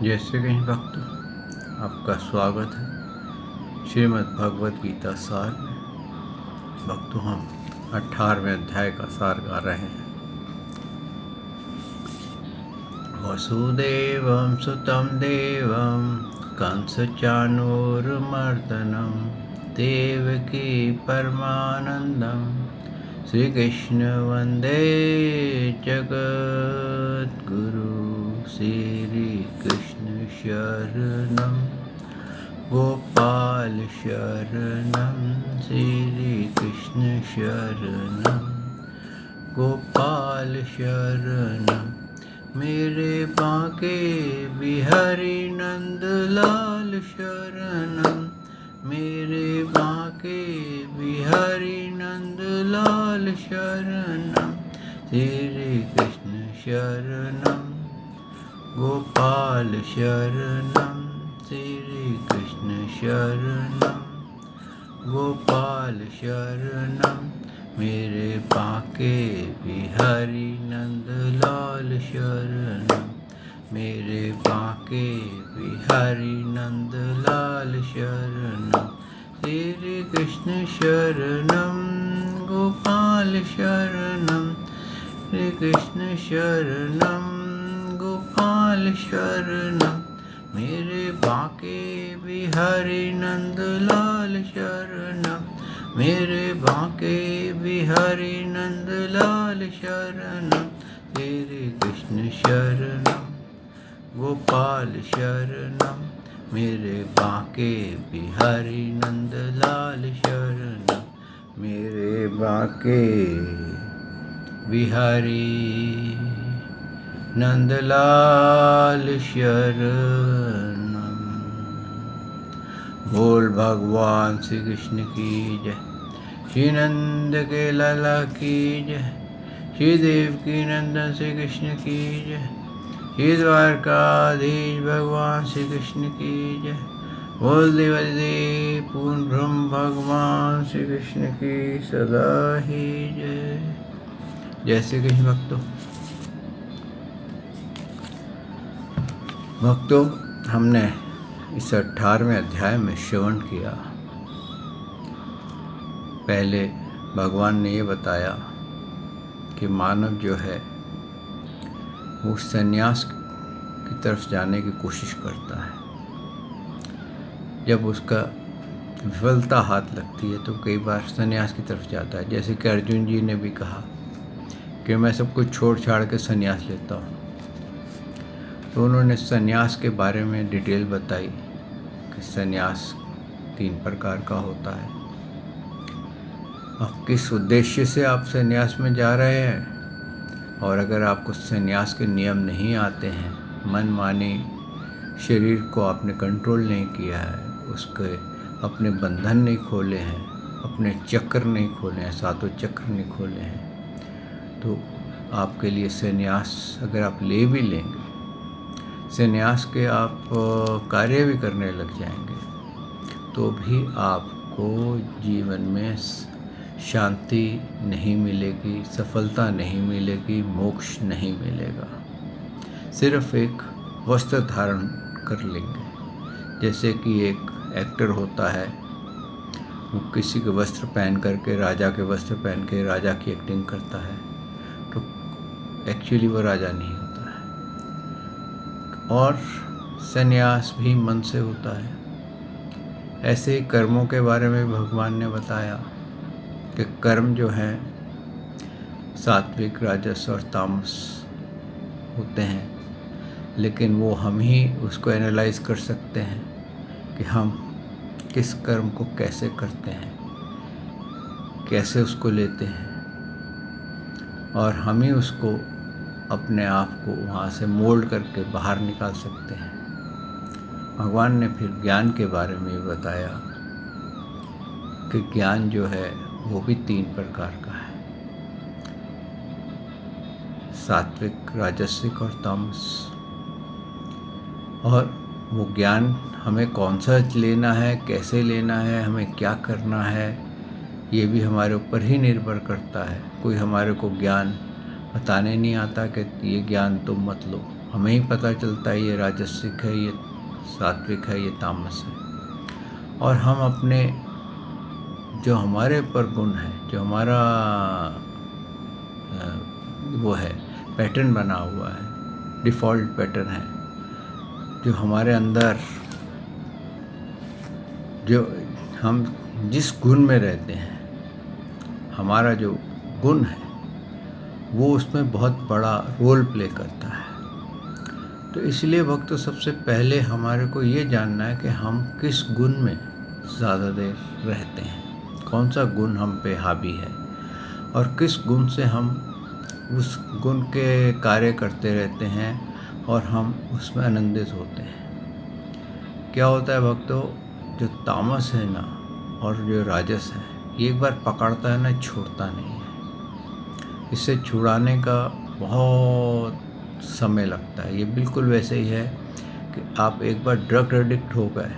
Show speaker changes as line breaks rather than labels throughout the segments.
जय श्री कृष्ण भक्तों, आपका स्वागत है श्रीमद् भगवद गीता सार में। भक्तों, हम 18वें अध्याय का सार गा रहे हैं। वसुदेवं सुतं देवं कंसचाणूरमर्दनं देवकी परमानन्दं श्रीकृष्ण वन्दे जगद्गुरु। श्रीकृष्ण शरणं गोपाल शरणं श्रीकृष्ण शरणं गोपाल शरणं मेरे बांके बिहारी नंदलाल शरणं मेरे बांके बिहारी नंदलाल शरणं श्री कृष्ण शरणं गोपाल शरणं श्री कृष्ण शरणं गोपाल शरणं मेरे बांके बिहारी नंदलाल शरणं मेरे बांके बिहारी नंदलाल शरणं श्री कृष्ण शरणं गोपाल शरणं श्री कृष्ण शरणं गोपाल शरणं मेरे बांके बिहारी नंदलाल शरणं मेरे बांके बिहारी नंदलाल शरणं श्री कृष्ण शरणं गोपाल शरणं मेरे बांके बिहारी नंदलाल शरणं मेरे बांके बिहारी नंदलाल शरणं। बोल भगवान श्री कृष्ण की जय, श्री नंद के लाला की जय, श्री देव की नंदन श्री कृष्ण की जय, श्री द्वारकाधीश भगवान श्री कृष्ण की जय। बोल देवदेव पूर्ण ब्रह्म भगवान श्री कृष्ण की सदा ही जय। जय श्री कृष्ण भक्तों, हमने इस 18वें अध्याय में श्रवण किया। पहले भगवान ने ये बताया कि मानव जो है वो संन्यास की तरफ जाने की कोशिश करता है। जब उसका विफलता हाथ लगती है तो कई बार संन्यास की तरफ जाता है। जैसे कि अर्जुन जी ने भी कहा कि मैं सब कुछ छोड़ छाड़ के संन्यास लेता हूँ। तो उन्होंने संन्यास के बारे में डिटेल बताई कि संन्यास 3 प्रकार का होता है। अब किस उद्देश्य से आप संन्यास में जा रहे हैं, और अगर आपको संन्यास के नियम नहीं आते हैं, मन मानी शरीर को आपने कंट्रोल नहीं किया है, उसके अपने बंधन नहीं खोले हैं, अपने चक्र नहीं खोले हैं, 7 चक्र नहीं खोले हैं, तो आपके लिए संन्यास अगर आप ले भी लेंगे, संन्यास के आप कार्य भी करने लग जाएंगे, तो भी आपको जीवन में शांति नहीं मिलेगी, सफलता नहीं मिलेगी, मोक्ष नहीं मिलेगा। सिर्फ एक वस्त्र धारण कर लेंगे। जैसे कि एक एक्टर होता है, वो किसी के वस्त्र पहन करके, राजा के वस्त्र पहन के राजा की एक्टिंग करता है, तो एक्चुअली वो राजा नहीं होता है। और संन्यास भी मन से होता है। ऐसे ही कर्मों के बारे में भगवान ने बताया कि कर्म जो हैं सात्विक, राजस और तामस होते हैं, लेकिन वो हम ही उसको एनालाइज कर सकते हैं कि हम किस कर्म को कैसे करते हैं, कैसे उसको लेते हैं, और हम ही उसको अपने आप को वहाँ से मोल्ड करके बाहर निकाल सकते हैं। भगवान ने फिर ज्ञान के बारे में बताया कि ज्ञान जो है वो भी 3 प्रकार का है, सात्विक, राजसिक और तामस। और वो ज्ञान हमें कौन सा लेना है, कैसे लेना है, हमें क्या करना है, ये भी हमारे ऊपर ही निर्भर करता है। कोई हमारे को ज्ञान बताने नहीं आता कि ये ज्ञान तुम मत लो, हमें ही पता चलता है ये राजसिक है, ये सात्विक है, ये तामस है। और हम अपने जो हमारे पर गुण है, जो हमारा वो है पैटर्न बना हुआ है, डिफ़ॉल्ट पैटर्न है, जो हमारे अंदर जो हम जिस गुण में रहते हैं, हमारा जो गुण है वो उसमें बहुत बड़ा रोल प्ले करता है। तो इसलिए भक्त सबसे पहले हमारे को ये जानना है कि हम किस गुण में ज़्यादा देर रहते हैं, कौन सा गुण हम पे हावी है और किस गुण से हम उस गुण के कार्य करते रहते हैं और हम उसमें आनंदित होते हैं। क्या होता है भक्तों, जो तामस है ना और जो राजस है, ये एक बार पकड़ता है ना, छोड़ता नहीं है। इससे छुड़ाने का बहुत समय लगता है। ये बिल्कुल वैसे ही है कि आप एक बार ड्रग एडिक्ट हो गए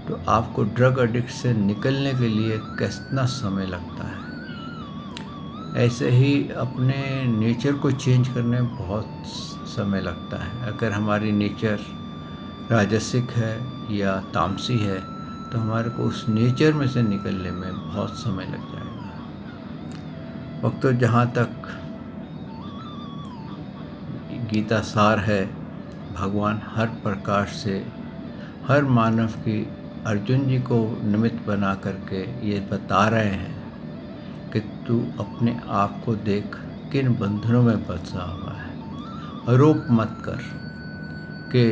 तो आपको ड्रग एडिक्ट से निकलने के लिए कितना समय लगता है। ऐसे ही अपने नेचर को चेंज करने में बहुत समय लगता है। अगर हमारी नेचर राजसिक है या तामसी है तो हमारे को उस नेचर में से निकलने में बहुत समय लग जाएगा। भक्तों, जहाँ तक गीता सार है, भगवान हर प्रकार से हर मानव की अर्जुन जी को निमित्त बना करके ये बता रहे हैं कि तू अपने आप को देख किन बंधनों में फंसा हुआ है। आरोप मत कर कि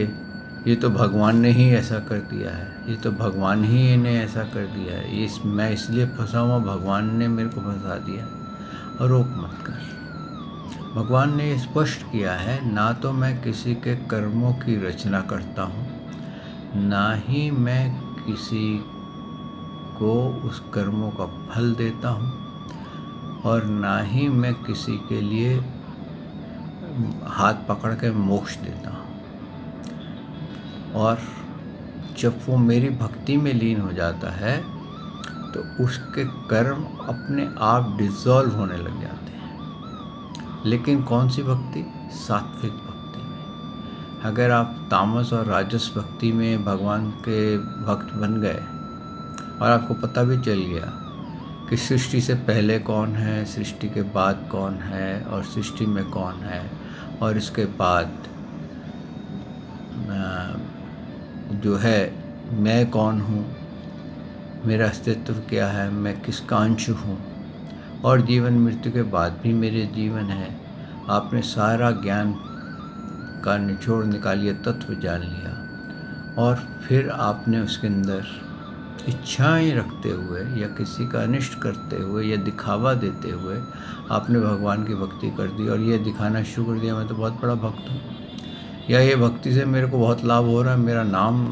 ये तो भगवान ने ही ऐसा कर दिया है, ये तो भगवान ही इन्हें ऐसा कर दिया है, मैं इसलिए फंसा हुआ, भगवान ने मेरे को फंसा दिया। आरोप मत कर। भगवान ने ये स्पष्ट किया है, ना तो मैं किसी के कर्मों की रचना करता हूँ, ना ही मैं किसी को उस कर्मों का फल देता हूँ, और ना ही मैं किसी के लिए हाथ पकड़ के मोक्ष देता हूँ। और जब वो मेरी भक्ति में लीन हो जाता है तो उसके कर्म अपने आप डिसॉल्व होने लग जाते हैं। लेकिन कौन सी भक्ति? सात्विक भक्ति में। अगर आप तामस और राजस भक्ति में भगवान के भक्त बन गए और आपको पता भी चल गया कि सृष्टि से पहले कौन है, सृष्टि के बाद कौन है, और सृष्टि में कौन है, और इसके बाद जो है मैं कौन हूँ, मेरा अस्तित्व क्या है, मैं किसका अंश हूँ, और जीवन मृत्यु के बाद भी मेरे जीवन है। आपने सारा ज्ञान का निचोड़ निकालिए, तत्व जान लिया, और फिर आपने उसके अंदर इच्छाएं रखते हुए या किसी का अनिष्ट करते हुए या दिखावा देते हुए आपने भगवान की भक्ति कर दी, और ये दिखाना शुरू कर दिया मैं तो बहुत बड़ा भक्त हूँ, या ये भक्ति से मेरे को बहुत लाभ हो रहा है, मेरा नाम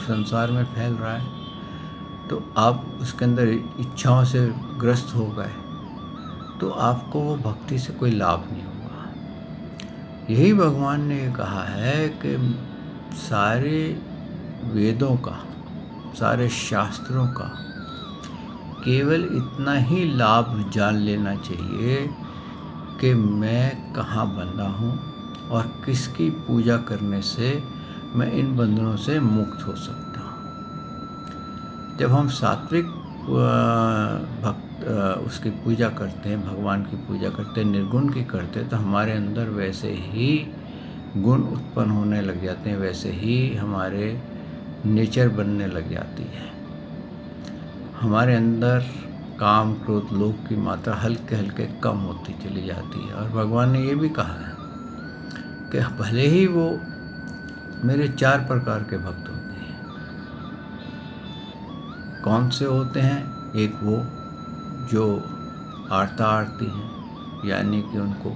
संसार में फैल रहा है। तो आप उसके अंदर इच्छाओं से ग्रस्त हो गए तो आपको वो भक्ति से कोई लाभ नहीं होगा। यही भगवान ने कहा है कि सारे वेदों का, सारे शास्त्रों का केवल इतना ही लाभ जान लेना चाहिए कि मैं कहाँ बंधा हूँ और किसकी पूजा करने से मैं इन बंधनों से मुक्त हो सकता हूँ। जब हम सात्विक उसकी पूजा करते हैं, भगवान की पूजा करते हैं, निर्गुण की करते हैं, तो हमारे अंदर वैसे ही गुण उत्पन्न होने लग जाते हैं, वैसे ही हमारे नेचर बनने लग जाती है। हमारे अंदर काम, क्रोध, लोभ की मात्रा हल्के हल्के कम होती चली जाती है। और भगवान ने ये भी कहा है कि भले ही वो मेरे 4 प्रकार के भक्त होते हैं। कौन से होते हैं? एक वो जो आर्ता आरती हैं, यानी कि उनको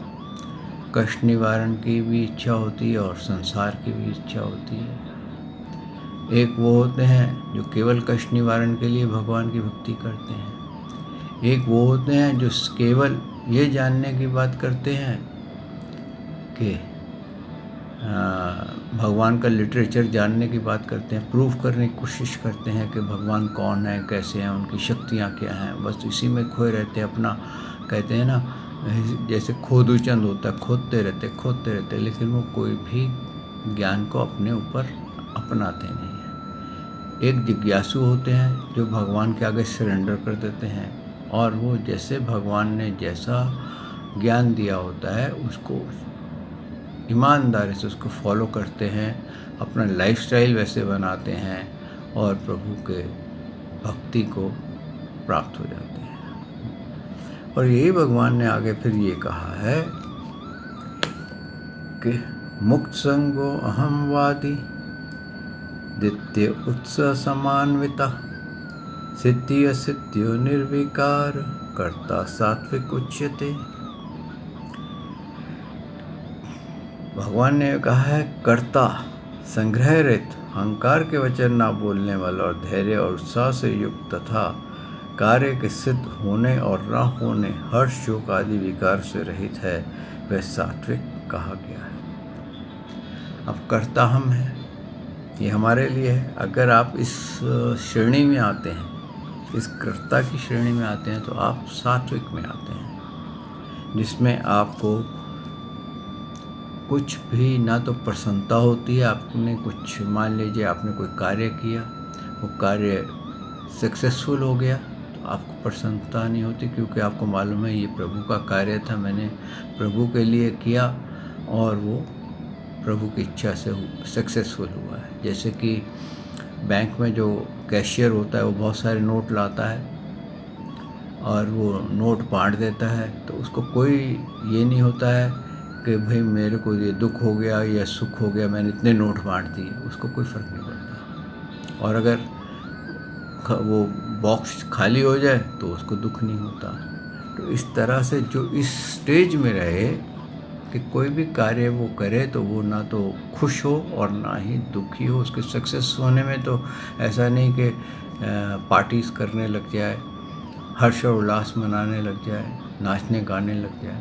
कष्ट निवारण की भी इच्छा होती है और संसार की भी इच्छा होती है। एक वो होते हैं जो केवल कष्ट निवारण के लिए भगवान की भक्ति करते हैं। एक वो होते हैं जो केवल ये जानने की बात करते हैं कि भगवान का लिटरेचर जानने की बात करते हैं, प्रूफ करने की कोशिश करते हैं कि भगवान कौन है, कैसे हैं, उनकी शक्तियाँ क्या हैं, बस इसी में खोए रहते हैं। अपना कहते हैं ना, जैसे खोदू चंद होता है, खोदते रहते, लेकिन वो कोई भी ज्ञान को अपने ऊपर अपनाते नहीं हैं। एक जिज्ञासु होते हैं जो भगवान के आगे सरेंडर कर देते हैं, और वो जैसे भगवान ने जैसा ज्ञान दिया होता है उसको ईमानदारी से उसको फॉलो करते हैं, अपना लाइफस्टाइल वैसे बनाते हैं और प्रभु के भक्ति को प्राप्त हो जाते हैं। और यही भगवान ने आगे फिर ये कहा है कि मुक्त संगो अहमवादी दित्य उत्साह समान्विता सिद्धि असिद्धियो निर्विकार कर्ता सात्विक उच्यते। भगवान ने कहा है कर्ता, संग्रह रहित, अहंकार के वचन ना बोलने वाला और धैर्य और उत्साह से युक्त तथा कार्य के सिद्ध होने और न होने हर्ष शोक आदि विकार से रहित है, वह सात्विक कहा गया है। अब कर्ता हम हैं, ये हमारे लिए है। अगर आप इस श्रेणी में आते हैं, इस कर्ता की श्रेणी में आते हैं, तो आप सात्विक में आते हैं, जिसमें आपको कुछ भी ना तो प्रसन्नता होती है। आपने कुछ, मान लीजिए आपने कोई कार्य किया, वो कार्य सक्सेसफुल हो गया, तो आपको प्रसन्नता नहीं होती, क्योंकि आपको मालूम है ये प्रभु का कार्य था, मैंने प्रभु के लिए किया और वो प्रभु की इच्छा से सक्सेसफुल हुआ है। जैसे कि बैंक में जो कैशियर होता है वो बहुत सारे नोट लाता है और वो नोट बांट देता है, तो उसको कोई ये नहीं होता है कि भाई मेरे को ये दुख हो गया या सुख हो गया, मैंने इतने नोट बांट दिए, उसको कोई फ़र्क नहीं पड़ता। और अगर वो बॉक्स खाली हो जाए तो उसको दुख नहीं होता। तो इस तरह से जो इस स्टेज में रहे कि कोई भी कार्य वो करे तो वो ना तो खुश हो और ना ही दुखी हो। उसके सक्सेस होने में तो ऐसा नहीं कि पार्टीज करने लग जाए, हर्ष और उल्लास मनाने लग जाए, नाचने गाने लग जाए,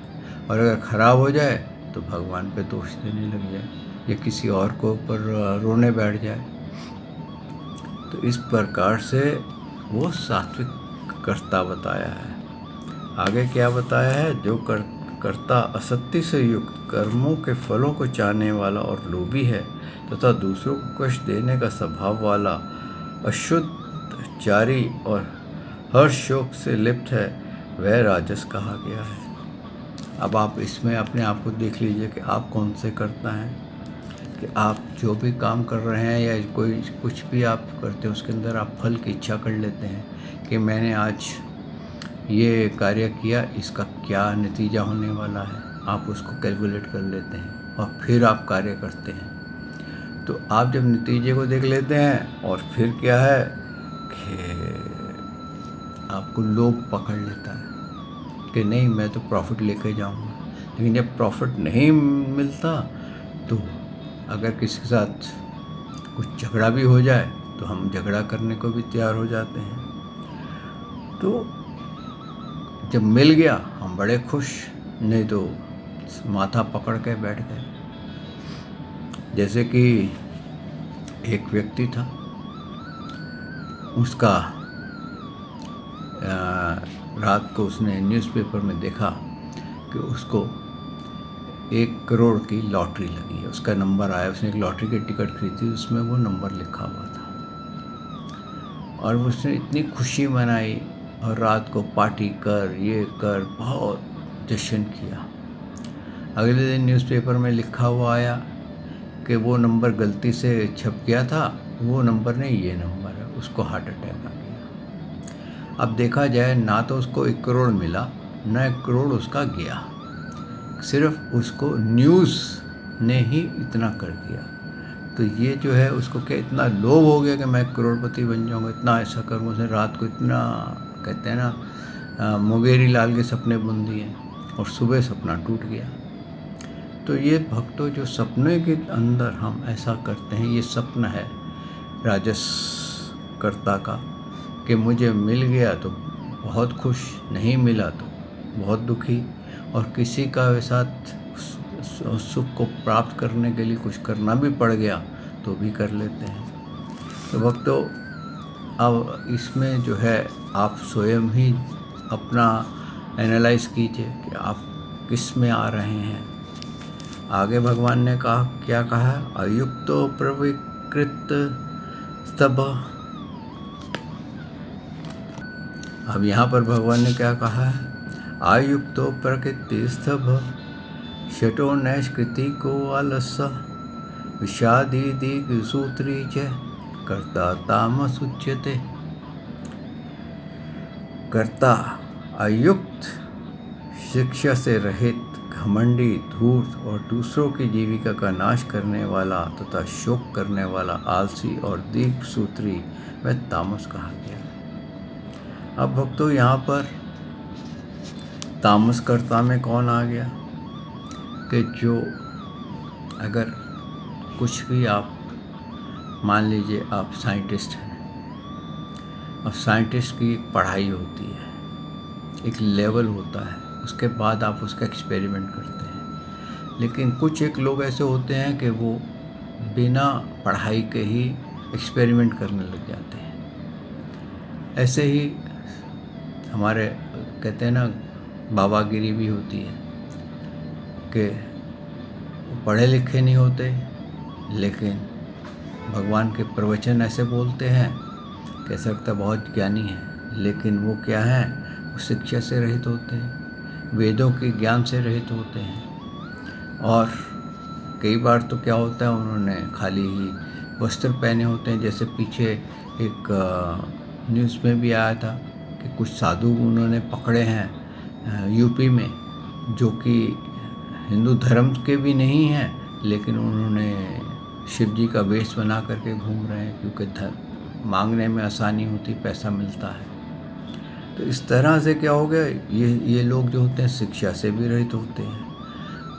और अगर ख़राब हो जाए तो भगवान पे दोष देने लग जाए या किसी और को ऊपर रोने बैठ जाए। तो इस प्रकार से वो सात्विक कर्ता बताया है। आगे क्या बताया है? जो कर्ता असत्य से युक्त, कर्मों के फलों को चाहने वाला और लोभी है तथा दूसरों को कष्ट देने का स्वभाव वाला, अशुद्ध, चारी और हर्ष शोक से लिप्त है, वह राजस कहा गया है। अब आप इसमें अपने आप को देख लीजिए कि आप कौन से कर्ता हैं, कि आप जो भी काम कर रहे हैं या कोई कुछ भी आप करते हैं उसके अंदर आप फल की इच्छा कर लेते हैं कि मैंने आज ये कार्य किया, इसका क्या नतीजा होने वाला है, आप उसको कैलकुलेट कर लेते हैं और फिर आप कार्य करते हैं। तो आप जब नतीजे को देख लेते हैं और फिर क्या है कि आपको लोभ पकड़ लेता है कि नहीं मैं तो प्रॉफिट लेके जाऊंगा। लेकिन जब प्रॉफिट नहीं मिलता तो अगर किसी के साथ कुछ झगड़ा भी हो जाए तो हम झगड़ा करने को भी तैयार हो जाते हैं। तो जब मिल गया हम बड़े खुश, नहीं तो माथा पकड़ के बैठ गए। जैसे कि एक व्यक्ति था, उसका रात को उसने न्यूज़पेपर में देखा कि उसको 1 करोड़ की लॉटरी लगी है, उसका नंबर आया। उसने एक लॉटरी की टिकट खरीदी, उसमें वो नंबर लिखा हुआ था और उसने इतनी खुशी मनाई और रात को पार्टी कर, ये कर, बहुत जश्न किया। अगले दिन न्यूज़पेपर में लिखा हुआ आया कि वो नंबर गलती से छप गया था, वो नंबर नहीं ये नंबर है, उसको हार्ट अटैक आ गया। अब देखा जाए ना तो उसको 1 करोड़ मिला, ना 1 करोड़ उसका गया, सिर्फ उसको न्यूज़ ने ही इतना कर दिया। तो ये जो है उसको क्या इतना लोभ हो गया कि मैं करोड़पति बन जाऊंगा, इतना ऐसा करूँगा। उसने रात को इतना, कहते हैं ना, मुंगेरी लाल के सपने बुन दिए और सुबह सपना टूट गया। तो ये भक्तों, जो सपने के अंदर हम ऐसा करते हैं, ये सपना है राजस कर्ता का कि मुझे मिल गया तो बहुत खुश, नहीं मिला तो बहुत दुखी, और किसी का साथ सुख को प्राप्त करने के लिए कुछ करना भी पड़ गया तो भी कर लेते हैं। तो भक्तों, अब इसमें जो है आप स्वयं ही अपना एनालाइज कीजिए कि आप किस में आ रहे हैं। आगे भगवान ने कहा, क्या कहा, अयुक्तो प्रविकृत स्तभ। अब यहाँ पर भगवान ने क्या कहा है, आयुक्तो प्रकृति स्तभ शटो नैष्कृति को आलस विषादी दिग सूत्री च कर्ता तामस उच्यते। कर्ता अयुक्त, शिक्षा से रहित, घमंडी, धूर्त और दूसरों की जीविका का नाश करने वाला तथा शोक करने वाला आलसी और दीर्घ सूत्री वह तामस कहा गया। अब भक्तों, यहाँ पर तामसकर्ता में कौन आ गया कि जो अगर कुछ भी आप मान लीजिए, आप साइंटिस्ट हैं, और साइंटिस्ट की एक पढ़ाई होती है, एक लेवल होता है, उसके बाद आप उसका एक्सपेरिमेंट करते हैं। लेकिन कुछ एक लोग ऐसे होते हैं कि वो बिना पढ़ाई के ही एक्सपेरिमेंट करने लग जाते हैं। ऐसे ही हमारे कहते हैं ना, बाबागिरी भी होती है कि पढ़े लिखे नहीं होते, लेकिन भगवान के प्रवचन ऐसे बोलते हैं कि ऐसा लगता बहुत ज्ञानी है, लेकिन वो क्या है, वो शिक्षा से रहित होते हैं, वेदों के ज्ञान से रहित होते हैं। और कई बार तो क्या होता है, उन्होंने खाली ही वस्त्र पहने होते हैं। जैसे पीछे एक न्यूज़ में भी आया था कि कुछ साधु उन्होंने पकड़े हैं यूपी में, जो कि हिंदू धर्म के भी नहीं हैं, लेकिन उन्होंने शिव जी का वेश बना करके घूम रहे हैं, क्योंकि मांगने में आसानी होती, पैसा मिलता है। तो इस तरह से क्या हो गया, ये लोग जो होते हैं शिक्षा से भी रहित होते हैं।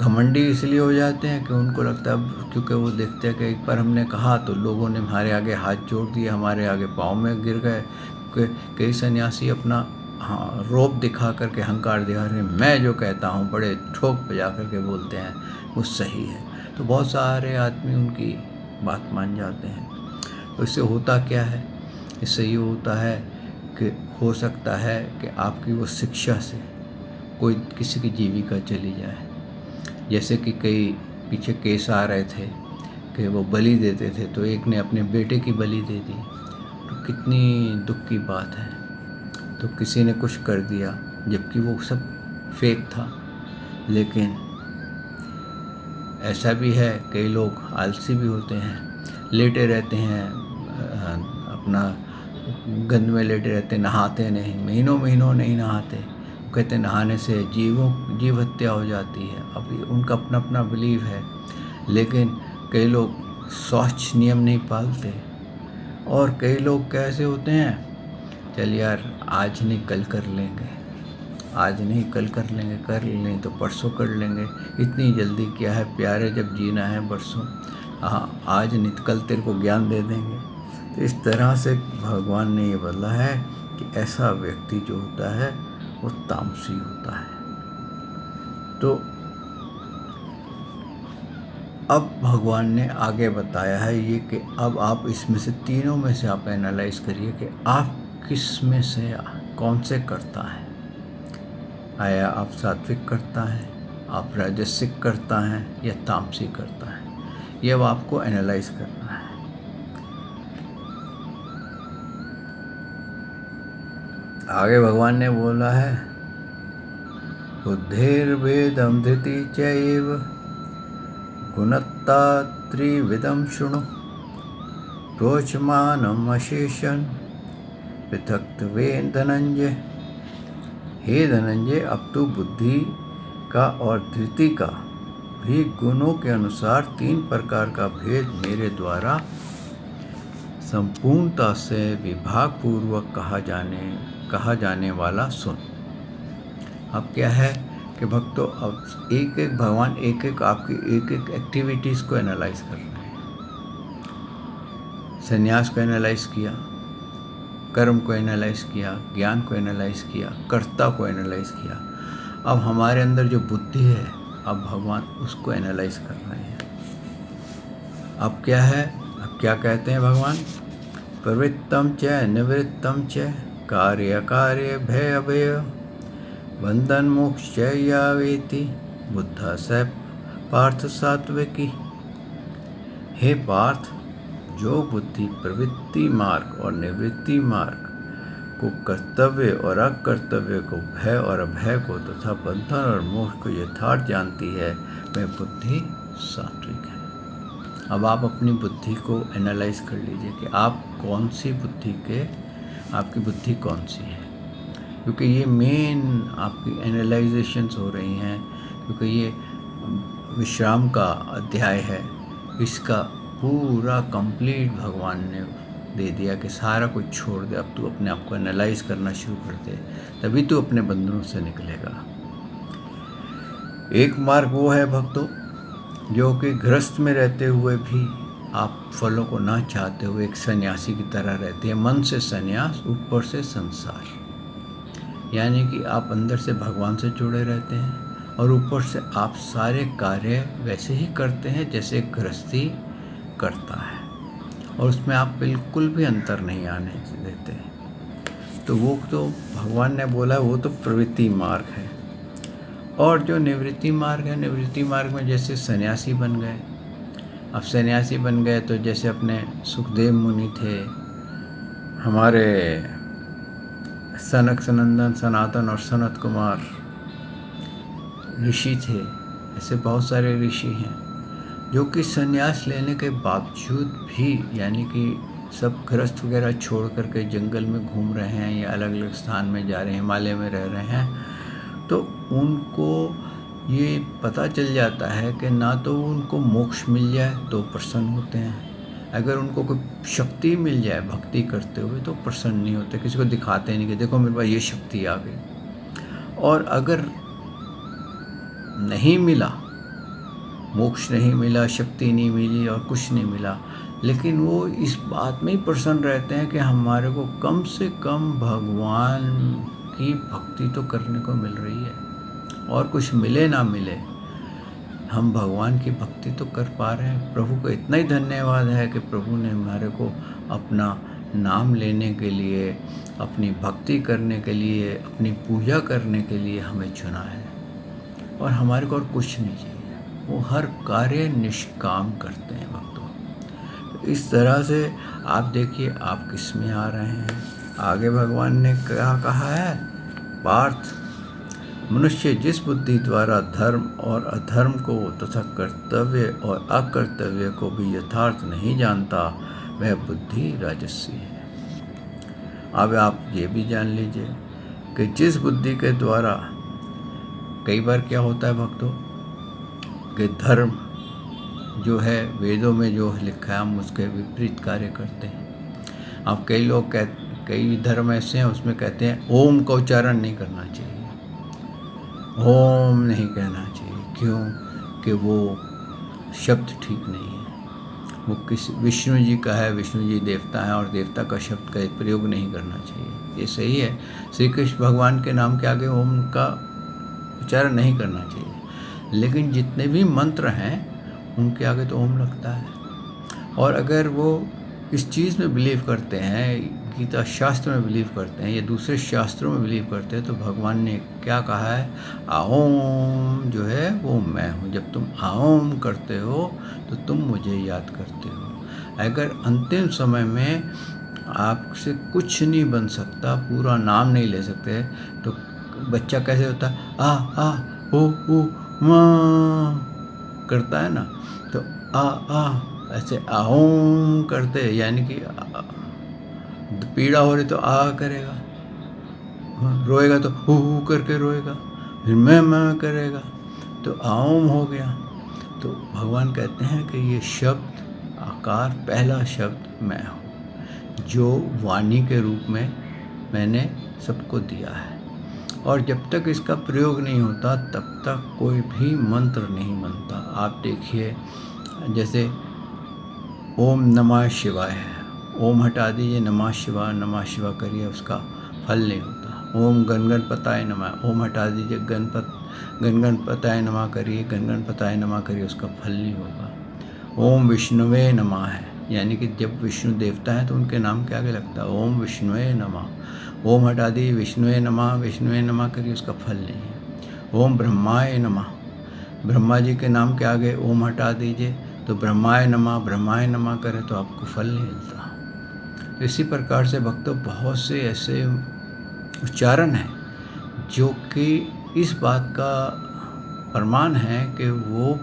घमंडी इसलिए हो जाते हैं कि उनको लगता है, क्योंकि वो देखते हैं कि एक बार हमने कहा तो लोगों ने हमारे आगे हाथ जोड़ दिए, हमारे आगे पाँव में गिर गए। कई सन्यासी अपना रोब दिखा करके, अहंकार दिखा करके, मैं जो कहता हूँ बड़े ठोक बजा करके बोलते हैं वो सही है। तो बहुत सारे आदमी उनकी बात मान जाते हैं। तो इससे होता क्या है, इससे ये होता है कि हो सकता है कि आपकी वो शिक्षा से कोई किसी की जीविका चली जाए। जैसे कि कई पीछे केस आ रहे थे कि वो बलि देते थे, तो एक ने अपने बेटे की बलि दे दी, तो कितनी दुख की बात है। तो किसी ने कुछ कर दिया, जबकि वो सब फेक था। लेकिन ऐसा भी है, कई लोग आलसी भी होते हैं, लेटे रहते हैं, अपना गंद में लेटे रहते, नहाते नहीं, महीनों महीनों नहीं नहाते। कहते नहाने से जीव हत्या हो जाती है। अब उनका अपना अपना बिलीव है। लेकिन कई लोग स्वच्छ नियम नहीं पालते, और कई लोग कैसे होते हैं, चल यार आज नहीं कल कर लेंगे, आज नहीं कल कर लेंगे, कर लें तो परसों कर लेंगे, इतनी जल्दी क्या है प्यारे, जब जीना है बरसों, हाँ आज नहीं तो कल तेरे को ज्ञान दे देंगे। तो इस तरह से भगवान ने ये बोला है कि ऐसा व्यक्ति जो होता है वो तामसी होता है। तो अब भगवान ने आगे बताया है ये कि अब आप इसमें से तीनों में से आप एनालाइज करिए कि आप किस में से कौन से करता है। आया आप सात्विक करता है, आप राजसिक करता है, या तामसी करता है, ये अब आपको एनालाइज करना है। आगे भगवान ने बोला है, बुद्धिर्भेदं धृति चैव गुणत्ता त्रिविधं शृणु रोचमानम् अशेषं पृथक्त्वेन धनंजय। हे धनंजय, अब तो बुद्धि का और धृति का भी गुणों के अनुसार 3 प्रकार का भेद मेरे द्वारा संपूर्णता से विभाग पूर्वक कहा जाने वाला सुन। अब क्या है कि भक्तों, अब एक एक भगवान एक एक आपकी एक एक एक्टिविटीज़ को एनालाइज कर रहे हैं। संन्यास को एनालाइज किया, कर्म को एनालाइज किया, ज्ञान को एनालाइज किया, कर्ता को एनालाइज किया। अब हमारे अंदर जो बुद्धि है, अब भगवान उसको एनालाइज कर रहे हैं। अब क्या है, अब क्या कहते हैं भगवान, प्रवृत्तम च निवृत्तम च कार्य कार्य भय अभय बंधन मोक्ष या वेति बुद्धा स पार्थ सात्विकी। हे पार्थ, जो बुद्धि प्रवृत्ति मार्ग और निवृत्ति मार्ग को, कर्तव्य और अकर्तव्य को, भय और अभय को तथा बंधन और मोक्ष को यथार्थ जानती है, वह बुद्धि सात्विक है। अब आप अपनी बुद्धि को एनालाइज कर लीजिए कि आप कौन सी बुद्धि के, आपकी बुद्धि कौन सी है, क्योंकि ये मेन आपकी एनालाइजेशंस हो रही हैं, क्योंकि ये विश्राम का अध्याय है। इसका पूरा कंप्लीट भगवान ने दे दिया कि सारा कुछ छोड़ दे, अब तू अपने आप को एनालाइज करना शुरू कर दे, तभी तू अपने बंधनों से निकलेगा। एक मार्ग वो है भक्तों, जो कि गृहस्थ में रहते हुए भी आप फलों को ना चाहते हुए एक सन्यासी की तरह रहते हैं। मन से सन्यास, ऊपर से संसार, यानी कि आप अंदर से भगवान से जुड़े रहते हैं और ऊपर से आप सारे कार्य वैसे ही करते हैं जैसे गृहस्थी करता है, और उसमें आप बिल्कुल भी अंतर नहीं आने देते। तो वो तो भगवान ने बोला वो तो प्रवृत्ति मार्ग है। और जो निवृत्ति मार्ग है, निवृत्ति मार्ग में जैसे सन्यासी बन गए। अब सन्यासी बन गए तो जैसे अपने सुखदेव मुनि थे, हमारे सनक सनंदन सनातन और सनत कुमार ऋषि थे, ऐसे बहुत सारे ऋषि हैं जो कि संन्यास लेने के बावजूद भी, यानी कि सब गृहस्थ वगैरह छोड़ करके जंगल में घूम रहे हैं या अलग अलग स्थान में जा रहे हैं, हिमालय में रह रहे हैं, तो उनको ये पता चल जाता है कि ना तो उनको मोक्ष मिल जाए तो प्रसन्न होते हैं, अगर उनको कोई शक्ति मिल जाए भक्ति करते हुए तो प्रसन्न नहीं होते, किसी को दिखाते नहीं कि देखो मेरे पास ये शक्ति आ गई। और अगर नहीं मिला, मोक्ष नहीं मिला, शक्ति नहीं मिली और कुछ नहीं मिला, लेकिन वो इस बात में ही प्रसन्न रहते हैं कि हमारे को कम से कम भगवान की भक्ति तो करने को मिल रही है, और कुछ मिले ना मिले हम भगवान की भक्ति तो कर पा रहे हैं। प्रभु को इतना ही धन्यवाद है कि प्रभु ने हमारे को अपना नाम लेने के लिए, अपनी भक्ति करने के लिए, अपनी पूजा करने के लिए हमें चुना है, और हमारे को और कुछ नहीं चाहिए। वो हर कार्य निष्काम करते हैं भक्तों। तो इस तरह से आप देखिए आप किस में आ रहे हैं। आगे भगवान ने क्या कहा है, पार्थ, मनुष्य जिस बुद्धि द्वारा धर्म और अधर्म को तथा कर्तव्य और अकर्तव्य को भी यथार्थ नहीं जानता, वह बुद्धि राजसी है। अब आप ये भी जान लीजिए कि जिस बुद्धि के द्वारा, कई बार क्या होता है भक्तों कि धर्म जो है वेदों में जो लिखा है हम उसके विपरीत कार्य करते हैं। अब कई लोग कई धर्म ऐसे हैं उसमें कहते हैं ओम का उच्चारण नहीं करना चाहिए, ओम नहीं कहना चाहिए, क्यों कि वो शब्द ठीक नहीं है, वो विष्णु जी का है, विष्णु जी देवता है और देवता का शब्द का प्रयोग नहीं करना चाहिए। ये सही है, श्री कृष्ण भगवान के नाम के आगे ओम का उच्चारण नहीं करना चाहिए, लेकिन जितने भी मंत्र हैं उनके आगे तो ओम लगता है। और अगर वो इस चीज़ में बिलीव करते हैं, गीता शास्त्र में बिलीव करते हैं या दूसरे शास्त्रों में बिलीव करते हैं, तो भगवान ने क्या कहा है, आओम जो है वो मैं हूँ। जब तुम आओम करते हो तो तुम मुझे याद करते हो। अगर अंतिम समय में आपसे कुछ नहीं बन सकता, पूरा नाम नहीं ले सकते, तो बच्चा कैसे होता है, आ ओ माँ करता है ना, तो आ ऐसे आओम करते, यानी कि पीड़ा हो रही तो आ करेगा, रोएगा तो हु करके रोएगा, फिर मैं करेगा, तो आओम हो गया। तो भगवान कहते हैं कि ये शब्द आकार, पहला शब्द मैं हूँ, जो वाणी के रूप में मैंने सबको दिया है, और जब तक इसका प्रयोग नहीं होता तब तक कोई भी मंत्र नहीं बनता। आप देखिए जैसे ओम नमः शिवाय है, ओम हटा दीजिए, नमः शिवाय करिए, उसका फल नहीं होता। ओम गणपताय नमः, ओम हटा दीजिए, गणपताय नमः करिए, गणपताय नमः करिए, उसका फल नहीं होगा। ओम विष्णुवे नमः है, यानी कि जब विष्णु देवता हैं तो उनके नाम के आगे लगता है ओम विष्णुवे नमः। ओम हटा दी विष्णुवे नमः करिए, उसका फल नहीं है। ओम ब्रह्माय नमः, ब्रह्मा जी के नाम के आगे ओम हटा दीजिए तो ब्रह्माय नमः करें तो आपको फल नहीं मिलता। तो इसी प्रकार से भक्तों बहुत से ऐसे उच्चारण हैं जो कि इस बात का प्रमाण है कि वो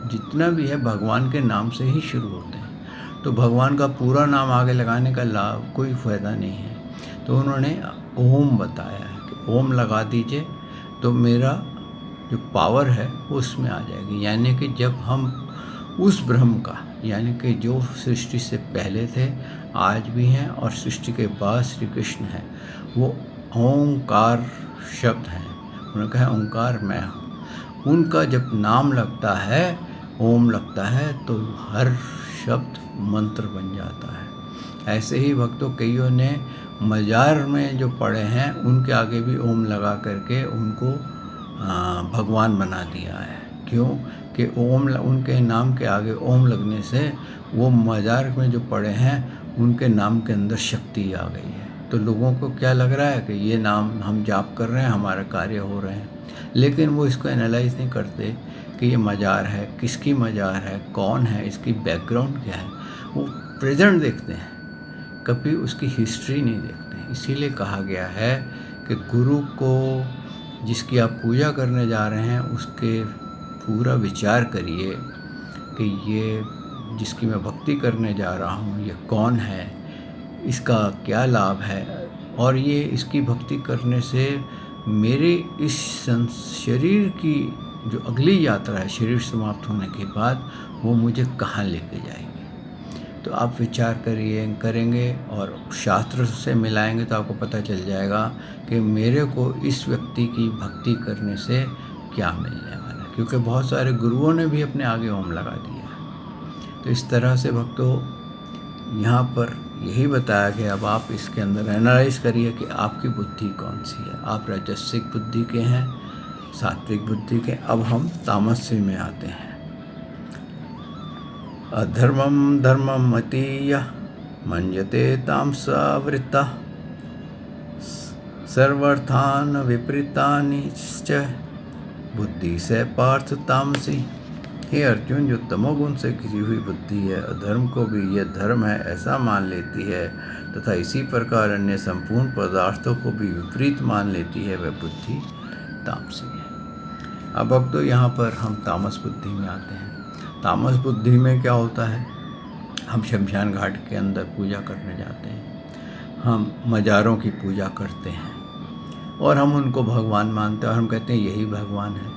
जितना भी है भगवान के नाम से ही शुरू होते हैं। तो भगवान का पूरा नाम आगे लगाने का लाभ कोई फ़ायदा नहीं है। तो उन्होंने ओम बताया है कि ओम लगा दीजिए तो मेरा जो पावर है वो उसमें आ जाएगी। यानी कि जब हम उस ब्रह्म का, यानी कि जो सृष्टि से पहले थे, आज भी हैं और सृष्टि के बाद श्री कृष्ण हैं, वो ओंकार शब्द हैं। उन्होंने कहा ओंकार मैं हूँ। उनका जब नाम लगता है, ओम लगता है, तो हर शब्द मंत्र बन जाता है। ऐसे ही भक्तों कईयों ने मजार में जो पढ़े हैं उनके आगे भी ओम लगा करके उनको भगवान बना दिया है। क्यों कि ओम उनके नाम के आगे ओम लगने से वो मजार में जो पढ़े हैं उनके नाम के अंदर शक्ति आ गई है। तो लोगों को क्या लग रहा है कि ये नाम हम जाप कर रहे हैं, हमारा कार्य हो रहे हैं, लेकिन वो इसको एनालाइज नहीं करते कि ये मजार है, किसकी मजार है, कौन है, इसकी बैकग्राउंड क्या है। वो प्रेजेंट देखते हैं, कभी उसकी हिस्ट्री नहीं देखते। इसीलिए कहा गया है कि गुरु को जिसकी आप पूजा करने जा रहे हैं उसके पूरा विचार करिए कि ये जिसकी मैं भक्ति करने जा रहा हूँ ये कौन है, इसका क्या लाभ है, और ये इसकी भक्ति करने से मेरे इस शरीर की जो अगली यात्रा है, शरीर समाप्त होने के बाद, वो मुझे कहाँ लेके जाएगी। तो आप विचार करेंगे और शास्त्र से मिलाएंगे तो आपको पता चल जाएगा कि मेरे को इस व्यक्ति की भक्ति करने से क्या मिलने वाला है। क्योंकि बहुत सारे गुरुओं ने भी अपने आगे ओम लगा दिया है। तो इस तरह से भक्तों यहाँ पर यही बताया कि अब आप इसके अंदर एनालाइज करिए कि आपकी बुद्धि कौन सी है। आप राजसिक बुद्धि के हैं, सात्विक बुद्धि के। अब हम तामसी में आते हैं। अधर्मम धर्मम मतीय मन्यते तामसावृत्ता सर्वर्थान विपरीतानि च बुद्धि से पार्थ तामसी। हे अर्जुन, जो तमोगुण से घिरी हुई बुद्धि है, अधर्म को भी यह धर्म है ऐसा मान लेती है तथा इसी प्रकार अन्य संपूर्ण पदार्थों को भी विपरीत मान लेती है, वह बुद्धि तामसी है। अब तो यहाँ पर हम तामस बुद्धि में आते हैं। तामस बुद्धि में क्या होता है, हम शमशान घाट के अंदर पूजा करने जाते हैं, हम मज़ारों की पूजा करते हैं और हम उनको भगवान मानते हैं और हम कहते हैं यही भगवान है।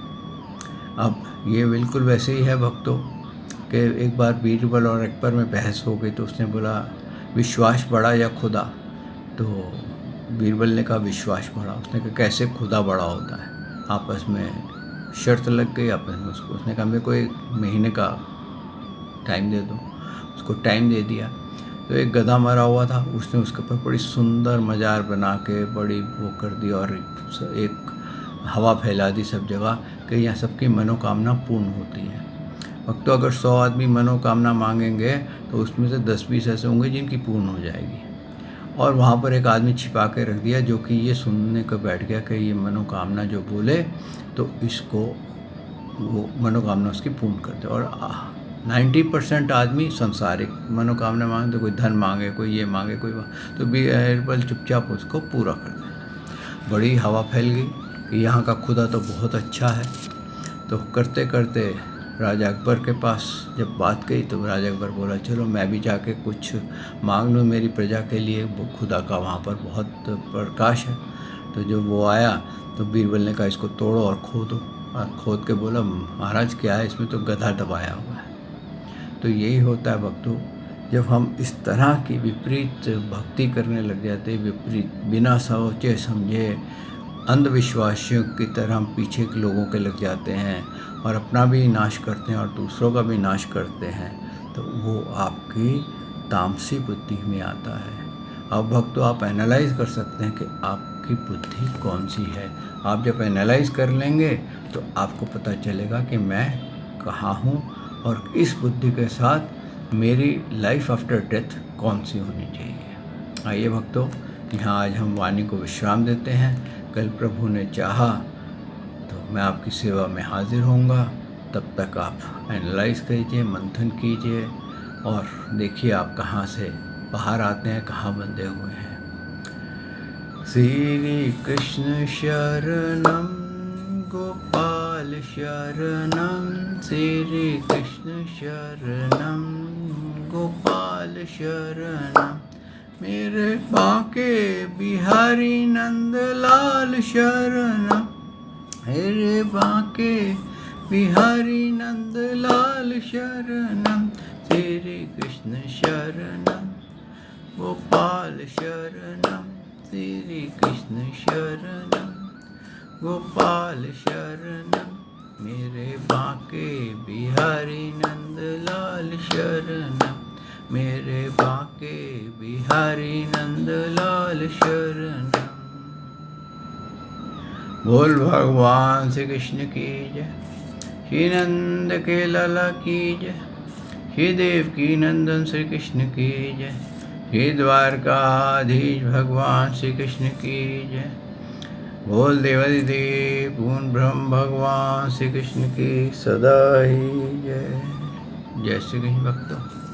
अब ये बिल्कुल वैसे ही है भक्तों कि एक बार बीरबल और अकबर में बहस हो गई। तो उसने बोला विश्वास बड़ा या खुदा। तो बीरबल ने कहा विश्वास बड़ा। उसने कहा कैसे खुदा बड़ा होता है। आपस में शर्त लग गई आपस में। उसने कहा मेरे को 1 महीने का टाइम दे दो। उसको टाइम दे दिया। तो एक गधा मरा हुआ था, उसने उसके ऊपर बड़ी सुंदर मज़ार बना के बड़ी वो कर दी और एक हवा फैला दी सब जगह कि यहाँ सबकी मनोकामना पूर्ण होती है। भक्तों अगर 100 आदमी मनोकामना मांगेंगे तो उसमें से 10-20 ऐसे होंगे जिनकी पूर्ण हो जाएगी। और वहाँ पर एक आदमी छिपा के रख दिया जो कि ये सुनने को बैठ गया कि ये मनोकामना जो बोले तो इसको वो मनोकामना उसकी पूर्ण कर दे। और 90% आदमी संसारिक मनोकामना मांगे, तो कोई धन मांगे, कोई ये मांगे, कोई तो बीरबल चुपचाप उसको पूरा कर दे। बड़ी हवा फैल गई कि यहाँ का खुदा तो बहुत अच्छा है। तो करते करते राजा अकबर के पास जब बात गई तो राजा अकबर बोला चलो मैं भी जाके कुछ मांग लूँ मेरी प्रजा के लिए, वो खुदा का वहाँ पर बहुत प्रकाश है। तो जब वो आया तो बीरबल ने कहा इसको तोड़ो और खोदो। और खोद के बोला महाराज क्या है इसमें, तो गधा दबाया हुआ है। तो यही होता है भक्तों, जब हम इस तरह की विपरीत भक्ति करने लग जाते हैं, विपरीत बिना सोचे समझे अंधविश्वासियों की तरह हम पीछे के लोगों के लग जाते हैं और अपना भी नाश करते हैं और दूसरों का भी नाश करते हैं, तो वो आपकी तामसी बुद्धि में आता है। अब भक्तों आप एनालाइज कर सकते हैं कि आपकी बुद्धि कौन सी है। आप जब एनालाइज कर लेंगे तो आपको पता चलेगा कि मैं कहाँ हूँ और इस बुद्धि के साथ मेरी लाइफ आफ्टर डेथ कौन सी होनी चाहिए। आइए भक्तों, यहाँ आज हम वाणी को विश्राम देते हैं। कल प्रभु ने चाहा तो मैं आपकी सेवा में हाजिर होऊंगा। तब तक आप एनालाइज कीजिए, मंथन कीजिए और देखिए आप कहाँ से बाहर आते हैं, कहाँ बंधे हुए हैं। श्री कृष्ण शरणम गोपाल शरणम, श्री कृष्ण शरणम गोपाल शरणम, मेरे बांके बिहारी नंदलाल शरणम, मेरे बांके बिहारी नंदलाल शरणम, श्री कृष्ण शरणम गोपाल शरणम, श्री कृष्ण शरणम गोपाल शरणम, मेरे बांके बिहारी नंदलाल शरणम, मेरे बांके बिहारी नंदलाल शरणम। बोल भगवान श्री कृष्ण की जय, श्री नंद के लाला की जय, श्री देवकी नंदन श्री कृष्ण की जय, श्री द्वारकाधीश भगवान श्री कृष्ण की जय। बोल देवादिदेव पूर्ण ब्रह्म भगवान श्री कृष्ण की सदा ही जय। जय श्री कृष्ण भक्तों।